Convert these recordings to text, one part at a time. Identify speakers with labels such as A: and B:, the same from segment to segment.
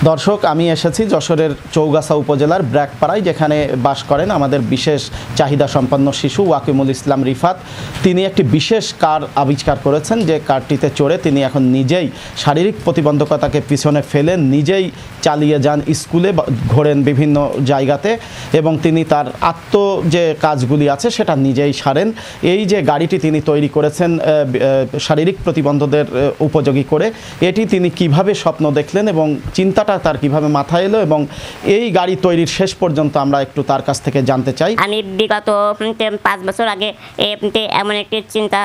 A: দর্শক, আমি এসেছি যশোরের চৌগাছা উপজেলার ব্র্যাকপাড়ায়, যেখানে বাস করেন আমাদের বিশেষ চাহিদা সম্পন্ন শিশু ওয়াকিমুল ইসলাম রিফাত। তিনি একটি বিশেষ কার আবিষ্কার করেছেন, যে কারটিতে চড়ে তিনি এখন নিজেই শারীরিক প্রতিবন্ধকতাকে পিছনে ফেলে নিজেই চালিয়ে যান, স্কুলে ঘোরেন বিভিন্ন জায়গাতে, এবং তিনি তার যে কাজগুলি আছে সেটা নিজেই সারেন। এই যে গাড়িটি তিনি তৈরি করেছেন শারীরিক প্রতিবন্ধদের উপযোগী করে, এটি তিনি কিভাবে স্বপ্ন দেখলেন এবং চিন্তাটা তার কিভাবে মাথায় এলো, এবং এই গাড়ি তৈরির শেষ পর্যন্ত আমরা একটু তার কাছ থেকে জানতে চাই।
B: আমি বিগত 5 বছর আগে এমন একটি চিন্তা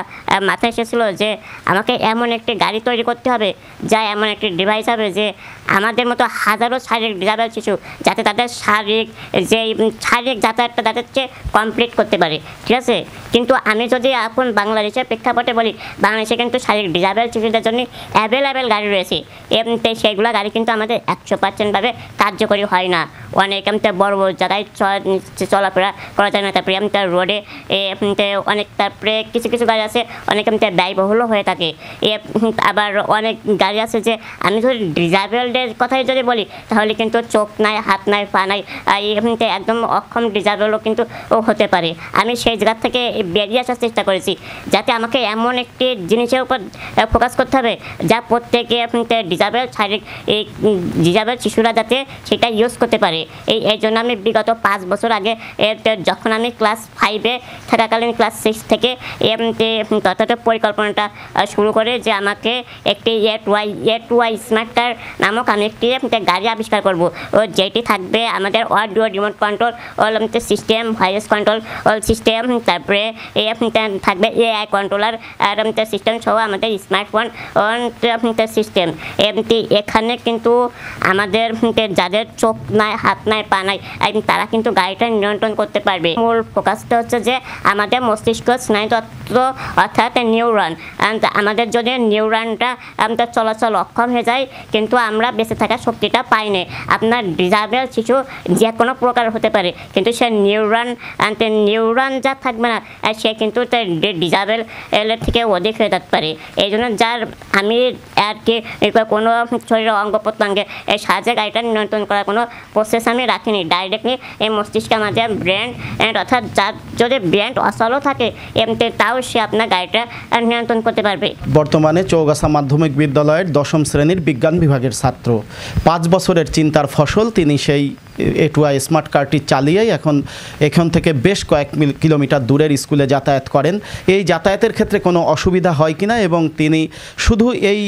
B: মাথায় এসেছিল যে আমাকে এমন একটি গাড়ি তৈরি করতে হবে, যা এমন একটি ডিভাইস হবে যে আমাদের মতো হাজারো শারীরিক ডিসেবল শিশু যাতে তাদের শারীরিক যাতায়াতটা তাদের চেয়ে কমপ্লিট করতে পারে, ঠিক আছে। কিন্তু আমি যদি এখন বাংলাদেশের প্রেক্ষাপটে বলি, বাংলাদেশে কিন্তু শারীরিক ডিসেবল শিশুদের জন্য অ্যাভেলেবেল গাড়ি রয়েছে, সেইগুলো গাড়ি কিন্তু আমাদের 100%ভাবে কার্যকরী হয় না। অনেক বড় বড় জায়গায় চলাফেরা করা যায় না, তারপরে রোডে অনেক, তারপরে কিছু কিছু গাড়ি আছে অনেক ব্যয়বহুলও হয়ে থাকে। আবার অনেক গাড়ি আছে যে আমি যদি ডিসেবলদের কথাই যদি বলি, তাহলে কিন্তু চোখ নাই, হাত নাই, পা নাই, একদম অক্ষম ডিসেবলও কিন্তু হতে পারে। আমি সেই জায়গা থেকে বেরিয়ে আসার চেষ্টা করেছি, যাতে আমাকে এমন একটি জিনিসের উপর ফোকাস করতে হবে যা প্রত্যেকে ডিসেবল ডিসেবল শিশুরা যাতে সেটা ইউজ করতে পারে। এই জন্য আমি বিগত 5 বছর আগে যখন আমি ক্লাস 5-এ থাকাকালীন ক্লাস 6 থেকে ততটা পরিকল্পনাটা শুরু করে যে আমাকে একটি A2i স্মার্ট কার নামক আমি একটি গাড়ি আবিষ্কার করব, যেটি থাকবে আমাদের audio remote control system, voice control system, তারপরে থাকবে AI কন্ট্রোলার সিস্টেম সহ আমাদের স্মার্টফোন সিস্টেম। এখানে কিন্তু আমাদের যাদের চোখ নাই, হাত নাই, পা নাই, তারা কিন্তু গাড়িটা নিয়ন্ত্রণ করতে পারবে। মূল ফোকাসটা হচ্ছে যে আমাদের মস্তিষ্ক স্নায়ুতন্ত্র অর্থাৎ নিউরন, আমাদের যদি নিউরনটা চলাচল অক্ষম হয়ে যায় কিন্তু আমরা বেঁচে থাকার শক্তিটা পাই না। আপনার ডিসেবল শিশু যে কোনো প্রকার হতে পারে, কিন্তু সে নিউরন যা থাকবে না, সে কিন্তু ডিসেবল এর থেকে অধিক হয়ে যেতে পারে। এই জন্য আমি আর কি কোনো শরীরের অঙ্গ প্রত্যঙ্গে এই সাহায্যে গাড়িটা নিয়ন্ত্রণ করার কোনো প্রসেস আমি রাখিনি। ডাইরেক্টলি এই মস্তিষ্কে আমাদের ব্রেন, অর্থাৎ যার যদি ব্রেন অচলও থাকে তাও সে আপনার গাড়িটা নিয়ন্ত্রণ করতে পারবে।
A: বর্তমানে চৌগাছা মাধ্যমিক বিদ্যালয়ের 10ম শ্রেণীর বিজ্ঞান বিভাগের ছাত্র। 5 বছরের চিন্তার ফসল তিনি সেই A2i স্মার্ট কারটি চালিয়েই এখান থেকে বেশ কয়েক কিলোমিটার দূরের স্কুলে যাতায়াত করেন। এই যাতায়াতের ক্ষেত্রে কোনো অসুবিধা হয় কিনা, এবং তিনি শুধু এই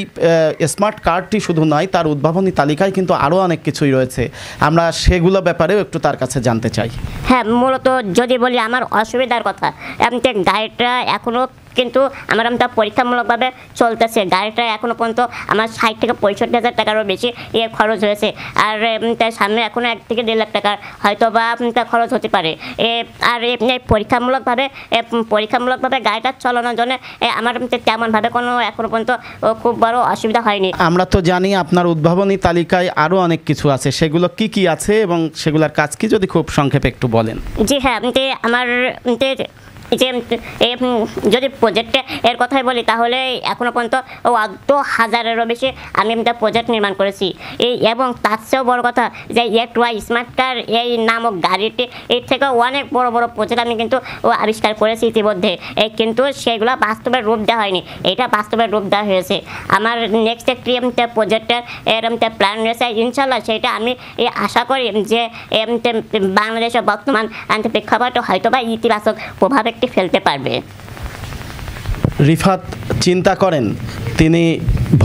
A: স্মার্ট কারটি শুধু নয়, তার উদ্ভাবনী তালিকায় কিন্তু আরও অনেক কিছুই রয়েছে। আমরা সেগুলো ব্যাপারেও একটু তার কাছে জানতে চাই।
B: হ্যাঁ, মূলত যদি বলি আমার অসুবিধার কথা, গাড়িটা এখনও কিন্তু আমার পরীক্ষামূলকভাবে চলতেছে। গাড়িটা এখনও পর্যন্ত আমার 60 থেকে 65 হাজার টাকারও বেশি খরচ হয়েছে, আর তার সামনে এখনও 1 থেকে 1.5 লাখ টাকার হয়তো বা খরচ হতে পারে। আর পরীক্ষামূলকভাবে গাড়িটা চালানোর জন্য আমার তেমনভাবে কোনো এখনও পর্যন্ত খুব বড় অসুবিধা হয়নি।
A: আমরা তো জানি আপনার উদ্ভাবনী তালিকায় আরও অনেক কিছু আছে, সেগুলো কি কি আছে এবং সেগুলোর কাজ কি, যদি খুব সংক্ষেপে একটু বলেন।
B: জি হ্যাঁ, আমার যদি প্রজেক্টে এর কথাই বলি, তাহলে এখনও পর্যন্ত 10,000-এরও বেশি আমি প্রজেক্ট নির্মাণ করেছি। এবং তার চেয়েও বড় কথা যে A2i স্মার্ট কার এই নামক গাড়িটি, এর থেকেও অনেক বড় বড় প্রজেক্ট আমি কিন্তু আবিষ্কার করেছি ইতিমধ্যে, কিন্তু সেগুলো বাস্তবে রূপ দেওয়া হয়নি। এটা বাস্তবে রূপ দেওয়া হয়েছে। আমার নেক্সট একটি প্রজেক্টের প্ল্যান রয়েছে, ইনশাল্লাহ সেটা আমি আশা করি যে বাংলাদেশের বর্তমান প্রেক্ষাপটে হয়তো বা ইতিবাচক প্রভাব একটি ফেলতে পারবে।
A: রিফাত চিন্তা করেন তিনি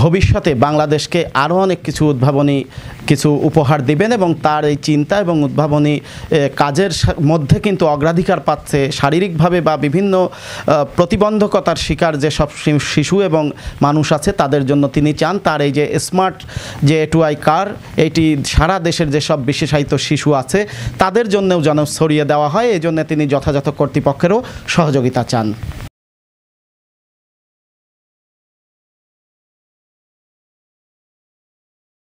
A: ভবিষ্যতে বাংলাদেশকে আরও অনেক কিছু উদ্ভাবনী কিছু উপহার দিবেন, এবং তার এই চিন্তা এবং উদ্ভাবনী কাজের মধ্যে কিন্তু অগ্রাধিকার পাচ্ছে শারীরিকভাবে বা বিভিন্ন প্রতিবন্ধকতার শিকার যেসব শিশু এবং মানুষ আছে তাদের জন্য তিনি চান তার এই যে স্মার্ট যে A2i কার, এটি সারা দেশের যেসব বিশেষায়িত শিশু আছে তাদের জন্যও যেন ছড়িয়ে দেওয়া হয়। এই জন্য তিনি যথাযথ কর্তৃপক্ষেরও সহযোগিতা চান।